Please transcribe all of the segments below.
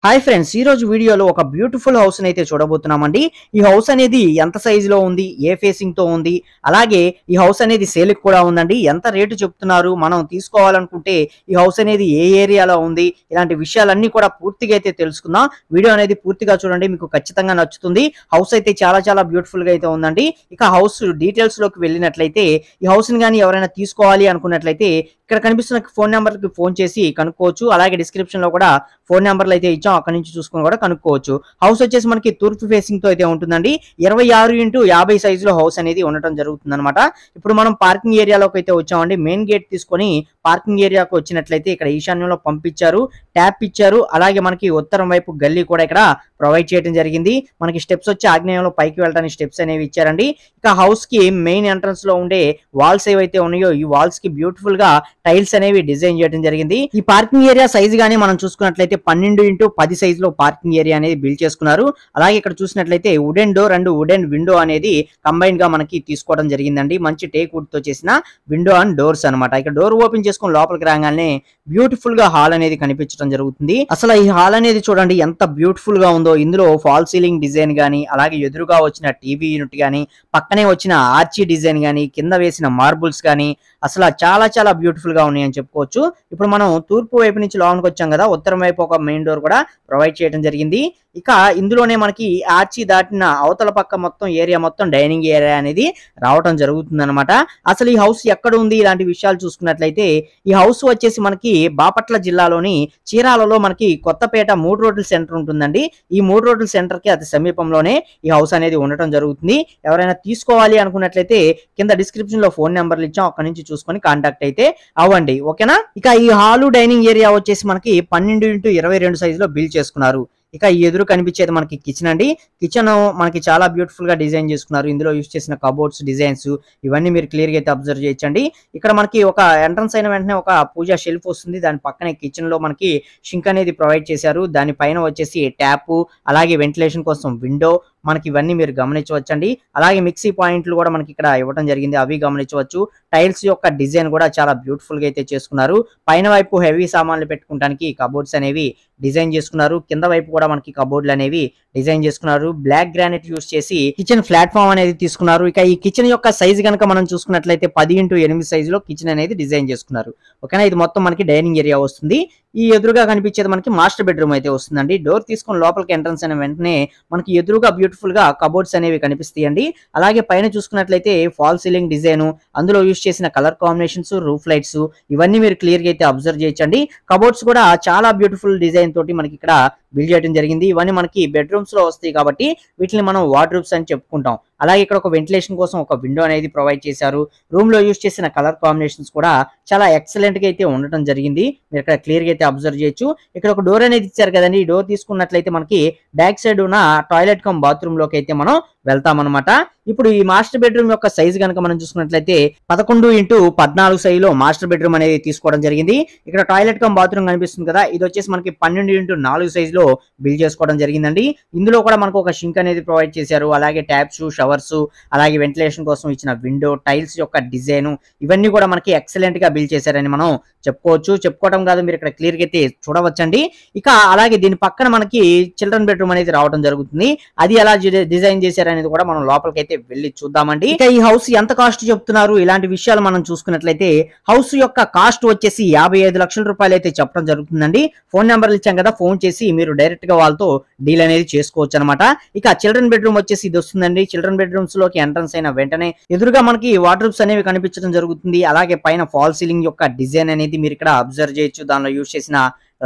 Hi friends, ఈ రోజు వీడియోలో ఒక బ్యూటిఫుల్ హౌస్ అయితే చూడబోతున్నామండి. ఈ హౌస్ అనేది ఎంత సైజ్ లో ఉంది, ఏ ఫేసింగ్ తో ఉంది, అలాగే ఈ హౌస్ అనేది సేల్ కి కూడా ఉందండి. ఎంత రేటు చెప్తున్నారు, మనం తీసుకోవాలనుకుంటే ఈ హౌస్ అనేది ఏ ఏరియాలో ఉంది, ఇలాంటి విషయాలన్నీ కూడా పూర్తిగా అయితే తెలుసుకుందాం. వీడియో అనేది పూర్తిగా చూడండి, మీకు ఖచ్చితంగా నచ్చుతుంది. హౌస్ అయితే చాలా చాలా బ్యూటిఫుల్ గా అయితే ఉందండి. ఇక హౌస్ డీటెయిల్స్ లోకి వెళ్ళినట్లయితే ఈ హౌస్ ని కానీ ఎవరైనా తీసుకోవాలి అనుకున్నట్లయితే ఇక్కడ కనిపిస్తున్న ఫోన్ నెంబర్ కి ఫోన్ చేసి కనుక్కోవచ్చు. అలాగే డిస్క్రిప్షన్ లో కూడా ఫోన్ నెంబర్లు అయితే ఇచ్చాం, అక్కడ నుంచి చూసుకొని కూడా కనుక్కోవచ్చు. హౌస్ వచ్చేసి మనకి తూర్పు ఫేసింగ్ తో అయితే ఉంటుందండి. 26x50 సైజులో హౌస్ అనేది ఉండటం జరుగుతుంది అనమాట. ఇప్పుడు మనం పార్కింగ్ ఏరియాలోకి అయితే వచ్చామండి. మెయిన్ గేట్ తీసుకొని పార్కింగ్ ఏరియాకు వచ్చినట్లయితే ఇక్కడ ఈశాన్యంలో పంపించారు, ట్యాప్ ఇచ్చారు. అలాగే మనకి ఉత్తరం వైపు గల్లీ కూడా ఇక్కడ ప్రొవైడ్ చేయడం జరిగింది. మనకి స్టెప్స్ వచ్చి ఆగ్నేయంలో పైకి వెళ్ళడానికి స్టెప్స్ అనేవి ఇచ్చారండి. ఇక హౌస్ కి మెయిన్ ఎంట్రన్స్ లో ఉండే వాల్స్ ఏవైతే ఉన్నాయో ఈ వాల్స్ కి బ్యూటిఫుల్ గా టైల్స్ అనేవి డిజైన్ చేయడం జరిగింది. ఈ పార్కింగ్ ఏరియా సైజ్ గానీ మనం చూసుకున్నట్లయితే 12x10 సైజ్ లో పార్కింగ్ ఏరియా అనేది బిల్డ్ చేసుకున్నారు. అలాగే ఇక్కడ చూసినట్లయితే wooden door and wooden window అనేది కంబైన్ గా మనకి తీసుకోవడం జరిగిందండి. మంచి టేక్ వుడ్ తో చేసిన విండో అండ్ డోర్స్ అనమాట. ఇక డోర్ ఓపెన్ చేసుకుని లోపలికి రాగానే బ్యూటిఫుల్ గా హాల్ అనేది కనిపించడం జరుగుతుంది. అసలు ఈ హాల్ అనేది చూడండి ఎంత బ్యూటిఫుల్ గా ఉందో. ఇందులో ఫాల్ సీలింగ్ డిజైన్ గానీ, అలాగే ఎదురుగా వచ్చిన టీవీ యూనిట్ గానీ, పక్కనే వచ్చిన ఆర్చీ డిజైన్ గానీ, కింద వేసిన మార్బుల్స్ గానీ అసలు చాలా చాలా బ్యూటిఫుల్ గా ఉన్నాయని చెప్పుకోవచ్చు. ఇప్పుడు మనం తూర్పు వైపు నుంచి లోనికి వచ్చాం కదా, ఉత్తరం వైపు ఒక మెయిన్ డోర్ కూడా ప్రొవైడ్ చేయడం జరిగింది. ఇక ఇందులోనే మనకి ఆర్చి దాటిన అవతల పక్క మొత్తం ఏరియా మొత్తం డైనింగ్ ఏరియా అనేది రావటం జరుగుతుంది అనమాట. అసలు ఈ హౌస్ ఎక్కడ ఉంది, ఇలాంటి విషయాలు చూసుకున్నట్లయితే ఈ హౌస్ వచ్చేసి మనకి బాపట్ల జిల్లాలోని చీరాలలో మనకి కొత్తపేట 3 రోడ్ల సెంటర్ ఉంటుందండి. ఈ 3 రోడ్ల సెంటర్ కి అతి సమీపంలోనే ఈ హౌస్ అనేది ఉండటం జరుగుతుంది. ఎవరైనా తీసుకోవాలి అనుకున్నట్లయితే కింద డిస్క్రిప్షన్ లో ఫోన్ నెంబర్లు ఇచ్చాం, అక్కడ నుంచి చూసుకొని కాంటాక్ట్ అయితే అవ్వండి, ఓకేనా. ఇక ఈ హాలు డైనింగ్ ఏరియా వచ్చేసి మనకి 12x22 సైజ్ లో బిల్డ్ చేసుకున్నారు. ఇక ఈ ఎదురు కనిపించేది మనకి కిచెన్ అండి. కిచెన్ మనకి చాలా బ్యూటిఫుల్ గా డిజైన్ చేసుకున్నారు. ఇందులో యూస్ చేసిన కబోర్డ్స్ డిజైన్స్ ఇవన్నీ మీరు క్లియర్ గా అయితే అబ్జర్వ్ చేయొచ్చండి. ఇక్కడ మనకి ఒక ఎంట్రన్స్ అయిన వెంటనే ఒక పూజా షెల్ఫ్ వస్తుంది. దాని పక్కనే కిచెన్ లో మనకి షింక్ అనేది ప్రొవైడ్ చేశారు. దాని పైన వచ్చేసి ట్యాప్, అలాగే వెంటిలేషన్ కోసం విండో, మనకి ఇవన్నీ మీరు గమనించవచ్చండి. అలాగే మిక్సీ పాయింట్లు కూడా మనకి ఇక్కడ ఇవ్వడం జరిగింది, అవి గమనించవచ్చు. టైల్స్ యొక్క డిజైన్ కూడా చాలా బ్యూటిఫుల్ గా అయితే చేసుకున్నారు. పైన వైపు హెవీ సామాన్లు పెట్టుకోవడానికి కబోర్డ్స్ అనేవి డిజైన్ చేసుకున్నారు. కింద వైపు కూడా మనకి కబోర్డ్లు అనేవి డిజైన్ చేసుకున్నారు. బ్లాక్ గ్రానైట్ యూస్ చేసి కిచెన్ ప్లాట్ఫామ్ అనేది తీసుకున్నారు. ఇక ఈ కిచెన్ యొక్క సైజ్ కనుక మనం చూసుకున్నట్లయితే 10x8 సైజ్ లో కిచెన్ అనేది డిజైన్ చేసుకున్నారు, ఓకేనా. ఇది మొత్తం మనకి డైనింగ్ ఏరియా వస్తుంది. ఈ ఎదురుగా కనిపించేది మనకి మాస్టర్ బెడ్రూమ్ అయితే వస్తుందండి. డోర్ తీసుకొని లోపలికి ఎంట్రన్స్ అయిన వెంటనే మనకి ఎదురుగా బ్యూటిఫుల్ గా కబోర్డ్స్ అనేవి కనిపిస్తాయండి. అలాగే పైన చూసుకున్నట్లయితే ఫాల్ సీలింగ్ డిజైన్, అందులో యూస్ చేసిన కలర్ కాంబినేషన్స్, రూఫ్ లైట్స్ ఇవన్నీ మీరు క్లియర్ గా అయితే అబ్జర్వ్ చేయొచ్చండి. కబోర్డ్స్ కూడా చాలా బ్యూటిఫుల్ డిజైన్ తోటి మనకి ఇక్కడ బిల్డ్ చేయడం జరిగింది. ఇవన్నీ మనకి బెడ్రూమ్స్ లో వస్తాయి కాబట్టి వీటిని మనం వార్డ్రోబ్స్ అని చెప్పుకుంటాం. అలాగే ఇక్కడ ఒక వెంటిలేషన్ కోసం ఒక విండో అనేది ప్రొవైడ్ చేశారు. రూమ్ లో యూస్ చేసిన కలర్ కాంబినేషన్స్ కూడా చాలా ఎక్సలెంట్ గా అయితే ఉండటం జరిగింది. మీరు ఇక్కడ క్లియర్ గా అయితే అబ్జర్వ్ చేయొచ్చు. ఇక్కడ ఒక డోర్ అనేది ఇచ్చారు కదండి. ఈ డోర్ తీసుకున్నట్లయితే మనకి బ్యాక్ సైడ్ ఉన్న టాయిలెట్ కమ్ బాత్రూమ్ లోకి అయితే మనం వెళ్తాం అనమాట. ఇప్పుడు ఈ మాస్టర్ బెడ్రూమ్ యొక్క సైజ్ కనుక మనం చూసుకున్నట్లయితే 11x14 సైజ్ లో మాస్టర్ బెడ్రూమ్ అనేది తీసుకోవడం జరిగింది. ఇక్కడ టాయిలెట్ కమ్ బాత్రూమ్ కనిపిస్తుంది కదా, ఇది వచ్చేసి మనకి 12x4 సైజ్ లో బిల్డ్ చేసుకోవడం జరిగిందండి. ఇందులో కూడా మనకు ఒక షింక్ అనేది ప్రొవైడ్ చేశారు. అలాగే ట్యాప్స్, షవర్స్, అలాగే వెంటిలేషన్ కోసం ఇచ్చిన విండో, టైల్స్ యొక్క డిజైన్ ఇవన్నీ కూడా మనకి ఎక్సలెంట్ గా బిల్డ్ చేశారని మనం చెప్పుకోవచ్చు. చెప్పుకోవడం కాదు, మీరు ఇక్కడ క్లియర్ గా అయితే చూడవచ్చండి. ఇక అలాగే దీని పక్కన మనకి చిల్డ్రన్ బెడ్రూమ్ అనేది రావడం జరుగుతుంది. అది ఎలా డిజైన్ చేశారు అనేది కూడా మనం లోపలికి అయితే వెళ్ళి చూద్దామండి. ఇక ఈ హౌస్ ఎంత కాస్ట్ చెప్తున్నారు, ఇలాంటి విషయాలు మనం చూసుకున్నట్లయితే హౌస్ యొక్క కాస్ట్ వచ్చేసి 55 లక్షల రూపాయలు అయితే చెప్పడం జరుగుతుందండి. ఫోన్ నెంబర్లు ఇచ్చాం కదా, ఫోన్ చేసి మీరు డైరెక్ట్ గా వాళ్ళతో డీల్ అనేది చేసుకోవచ్చు అనమాట. ఇక చిల్డ్రన్ బెడ్రూమ్ వచ్చేసి ఇది వస్తుందండి. చిల్డ్రన్ బెడ్రూమ్స్ లోకి ఎంట్రన్స్ అయిన వెంటనే ఎదురుగా మనకి వార్డ్రోబ్స్ అనేవి కనిపించడం జరుగుతుంది. అలాగే పైన ఫాల్ సీలింగ్ యొక్క డిజైన్ అనేది మీరు ఇక్కడ అబ్జర్వ్ చేయొచ్చు. దానిలో యూస్ చేసిన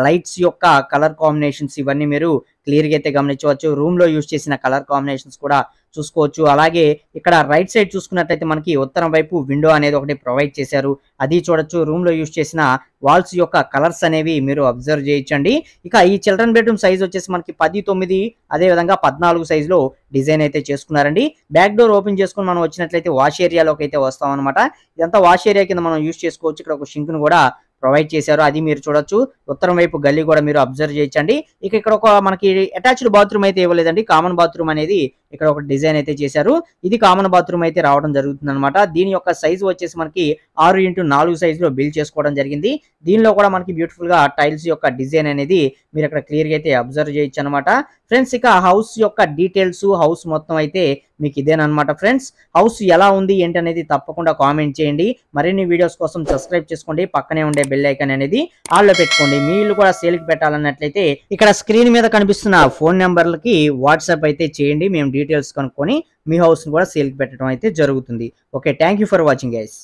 లైట్స్ యొక్క కలర్ కాంబినేషన్స్ ఇవన్నీ మీరు క్లియర్ గా అయితే గమనించవచ్చు. రూమ్ లో యూస్ చేసిన కలర్ కాంబినేషన్స్ కూడా చూసుకోవచ్చు. అలాగే ఇక్కడ రైట్ సైడ్ చూసుకున్నట్లయితే మనకి ఉత్తరం వైపు విండో అనేది ఒకటి ప్రొవైడ్ చేశారు, అది చూడొచ్చు. రూమ్ లో యూస్ చేసిన వాల్స్ యొక్క కలర్స్ అనేవి మీరు అబ్జర్వ్ చేయొచ్చండి. ఇక ఈ చిల్డ్రన్ బెడ్రూమ్ సైజ్ వచ్చేసి మనకి 10x9 అదే విధంగా 14 సైజ్ లో డిజైన్ అయితే చేసుకున్నారండి. బ్యాక్ డోర్ ఓపెన్ చేసుకుని మనం వచ్చినట్లయితే వాష్ ఏరియాలోకి అయితే వస్తాం అనమాట. ఇదంతా వాష్ ఏరియా కింద మనం యూస్ చేసుకోవచ్చు. ఇక్కడ ఒక షింక్ ను కూడా ప్రొవైడ్ చేశారు, అది మీరు చూడొచ్చు. ఉత్తరం వైపు గల్లీ కూడా మీరు అబ్జర్వ్ చేయొచ్చండి. ఇక ఇక్కడ ఒక మనకి అటాచ్డ్ బాత్రూమ్ అయితే ఇవ్వలేదండి, కామన్ బాత్రూమ్ అనేది ఇక్కడ ఒక డిజైన్ అయితే చేశారు. ఇది కామన్ బాత్రూమ్ అయితే రావడం జరుగుతుంది అనమాట. దీని యొక్క సైజు వచ్చేసి మనకి 6x4 సైజులో బిల్డ్ చేసుకోవడం జరిగింది. దీనిలో కూడా మనకి బ్యూటిఫుల్ గా టైల్స్ యొక్క డిజైన్ అనేది మీరు ఇక్కడ క్లియర్ గా అయితే అబ్జర్వ్ చేయొచ్చు అనమాట. ఫ్రెండ్స్ ఇక హౌస్ యొక్క డీటెయిల్స్, హౌస్ మొత్తం అయితే మీకు ఇదేనమాట ఫ్రెండ్స్. హౌస్ ఎలా ఉంది ఏంటి అనేది తప్పకుండా కామెంట్ చేయండి. మరిన్ని వీడియోస్ కోసం సబ్స్క్రైబ్ చేసుకోండి. పక్కనే ఉండే బెల్ ఐకాన్ అనేది ఆల్ లో పెట్టుకోండి. మీ ఇల్లు కూడా సేల్ కి పెట్టాలన్నట్లయితే ఇక్కడ స్క్రీన్ మీద కనిపిస్తున్న ఫోన్ నెంబర్లకి వాట్సాప్ అయితే చేయండి. మేము డీటెయిల్స్ కనుక్కొని మీ హౌస్ ని కూడా సేల్ కి పెట్టడం అయితే జరుగుతుంది. Okay, thank you for watching guys.